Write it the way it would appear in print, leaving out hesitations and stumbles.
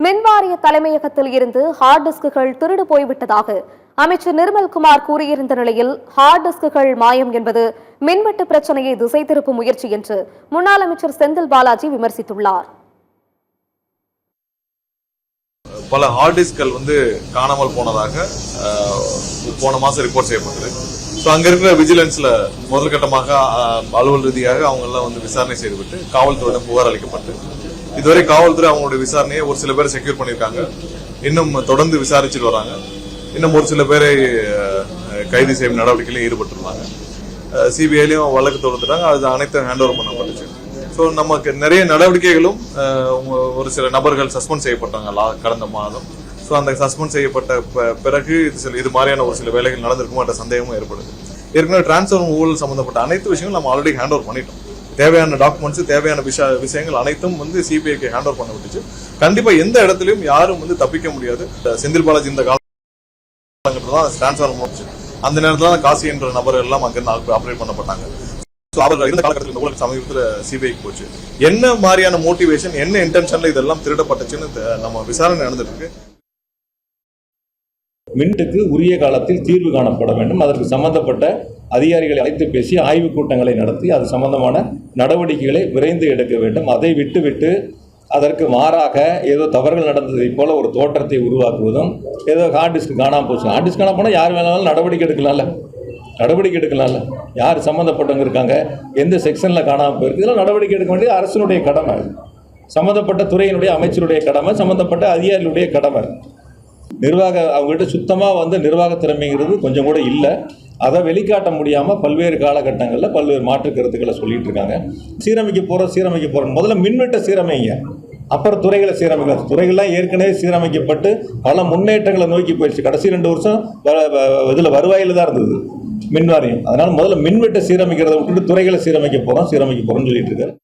மின்வாரிய தலைமையகத்தில் இருந்து ஹார்ட் டிஸ்குகள் திருடு போய்விட்டதாக அமைச்சர் நிர்மல்குமார் கூறியிருந்த நிலையில் ஹார்ட் டிஸ்குகள் மாயம் என்பது மின்வெட்டு பிரச்சனையை திசை திருப்பும் முயற்சி என்று முன்னாள் அமைச்சர் செந்தில் பாலாஜி விமர்சித்துள்ளார். பல ஹார்ட் டிஸ்கள் காணாமல் போனதாக போன மாசம் ரிப்போர்ட் செய்யப்பட்டது. அங்க இருக்கிற விஜிலன்ஸ்ல முதல் கட்டமாக அலுவல் ரீதியாக அவங்க எல்லாம் விசாரணை செய்துவிட்டு காவல்துறையிடம் புகார் அளிக்கப்பட்டு இதுவரை காவல்துறை அவங்களுடைய விசாரணையை ஒரு சில பேரை செக்யூர் பண்ணிருக்காங்க. இன்னும் தொடர்ந்து விசாரிச்சுட்டு வராங்க. இன்னும் ஒரு சில பேரை கைது செய்யும் நடவடிக்கையிலும் ஈடுபட்டுருந்தாங்க. சிபிஐலையும் வழக்கு தொடுத்துட்டாங்க. அது அனைத்தும் ஹேண்ட் ஓவர் பண்ணப்பட்டுச்சு. ஸோ நமக்கு நிறைய நடவடிக்கைகளும் ஒரு சில நபர்கள் சஸ்பெண்ட் செய்யப்பட்டாங்க கடந்த மாதம். ஸோ அந்த சஸ்பெண்ட் செய்யப்பட்ட பிறகு இது மாதிரியான ஒரு சில வேலைகள் நடந்திருக்குமோ என்ற சந்தேகமும் ஏற்படுது. ஏற்கனவே டிரான்ஸ்ஃபர் ஊழல் சம்பந்தப்பட்ட அனைத்து விஷயங்களும் நம்ம ஆல்ரெடி ஹேண்ட் ஓவர் பண்ணிட்டோம். தேவையான டாக்குமெண்ட்ஸ் தேவையான விஷயங்கள் அனைத்தும் சிபிஐக்கு ஹேண்ட் ஓவர் பண்ணப்பட்டுச்சு. கண்டிப்பா எந்த இடத்துலயும் யாரும் தப்பிக்க முடியாது. செந்தில் பாலாஜி இந்த காலகட்டத்தில் டிரான்ஸ்ஃபர் முடிச்சு அந்த நேரத்தில் தான் காசி என்ற நபர்கள் எல்லாம் அங்கிருந்து ஆப்ரேட் பண்ணப்பட்டாங்க. அவர்கள் இருந்த காலகட்டத்தில் ஊழல் சமீபத்தில் சிபிஐக்கு போச்சு. என்ன மாதிரியான மோட்டிவேஷன், என்ன இன்டென்ஷன்ல இதெல்லாம் திருடப்பட்டுச்சுன்னு நம்ம விசாரணை நடந்துட்டு இருக்கு. மின்ட்டுக்கு உரிய காலத்தில் தீர்வு காணப்பட வேண்டும். அதற்கு சம்பந்தப்பட்ட அதிகாரிகளை அழைத்து பேசி ஆய்வுக் கூட்டங்களை நடத்தி அது சம்பந்தமான நடவடிக்கைகளை விரைந்து எடுக்க வேண்டும். அதை விட்டுவிட்டு அதற்கு மாறாக ஏதோ தவறுகள் நடந்ததை போல ஒரு தோற்றத்தை உருவாக்குவதும், ஏதோ ஹார்ட் டிஸ்க் காணாமல் போச்சு, ஹார்ட் டிஸ்க் காணாமல் போனால் யார் வேணாலும் நடவடிக்கை எடுக்கலாம்ல. யார் சம்மந்தப்பட்டவங்க இருக்காங்க, எந்த செக்ஷனில் காணாமல் போயிருக்கு, இதெல்லாம் நடவடிக்கை எடுக்க வேண்டியது அரசினுடைய கடமை. சம்மந்தப்பட்ட துறையினுடைய அமைச்சருடைய கடமை, சம்மந்தப்பட்ட அதிகாரிகளுடைய கடமை. அவங்ககிட்ட சுத்தமாக நிர்வாக திறமைங்கிறது கொஞ்சம் கூட இல்லை. அதை வெளிக்காட்ட முடியாமல் பல்வேறு காலகட்டங்களில் பல்வேறு மாற்று கருத்துக்களை சொல்லிட்டு இருக்காங்க. சீரமைக்க போகிறோம். முதல்ல மின்வெட்டை சீரமைங்க, அப்புறம் துறைகளை சீரமைக்கலாம். துறைகள்லாம் ஏற்கனவே சீரமைக்கப்பட்டு பல முன்னேற்றங்களை நோக்கி போயிடுச்சு. கடைசி 2 வருஷம் இதில் வருவாயில் தான் இருந்தது மின்வாரியம். அதனால் முதல்ல மின்வெட்டை சீரமைக்கிறத விட்டுட்டு துறைகளை சீரமைக்க போகிறோம்னு சொல்லிட்டு இருக்காரு.